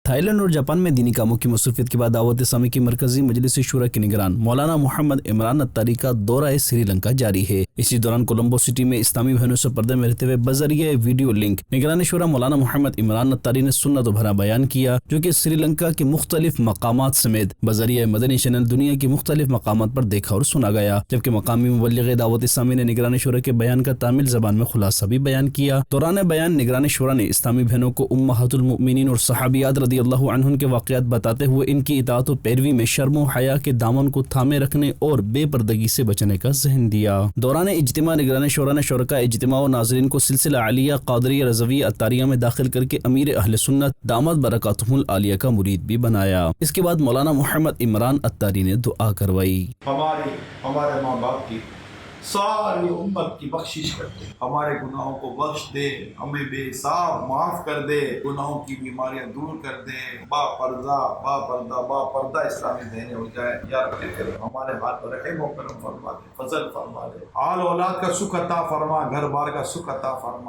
Thai land اور Japan میں دینی کاموں کی مصروفیت کے بعد دعوت اسلامی کی مرکزی مجلس شورا کے نگران مولانا محمد عمران اتاری کا دورہ سری لنکا جاری ہے۔ اسی دوران کولمبو سٹی میں اسلامی بہنوں سے پردے میں رہتے ہوئے بذریعہ ویڈیو لنک نگران شورا مولانا محمد عمران اتاری نے سنت و بھرا بیان کیا، جو کہ سری لنکا کے مختلف مقامات سمیت بذریعہ مدنی چینل دنیا کی مختلف مقامات پر دیکھا اور سنا گیا، جبکہ مقامی مبلغ دعوت اسلامی نے نگران شورا کے بیان کا تامل زبان میں خلاصہ بھی بیان کیا۔ دوران بیان نگران شورا نے اسلامی بہنوں کو امہات المؤمنین اور صحابیات رضی اللہ عنہن کے واقعات بتاتے ہوئے ان کی اطاعت و پیروی میں شرم و حیا کے دامن کو تھامے رکھنے اور بے پردگی سے بچنے کا ذہن دیا۔ دوران اجتماع نگران شورا نے شرکاء اجتماع و ناظرین کو سلسلہ عالیہ قادریہ رضویہ اتاریہ میں داخل کر کے امیر اہل سنت دامت برکاتہم العالیہ کا مرید بھی بنایا۔ اس کے بعد مولانا محمد عمران اتاری نے دعا کروائی۔ ہمارے ماں باپ کی ساری امت کی بخشش کر دے، ہمارے گناہوں کو بخش دے، ہمیں بے حساب معاف کر دے، گناہوں کی بیماریاں دور کر دے، با پردہ اسلامی بہنیں ہو جائے یا رب کریم ہمارے ہاتھ پر رحم و کرم فرما دے، فضل فرما دے، آل اولاد کا سکھ عطا فرما، گھر بار کا سکھ عطا فرما۔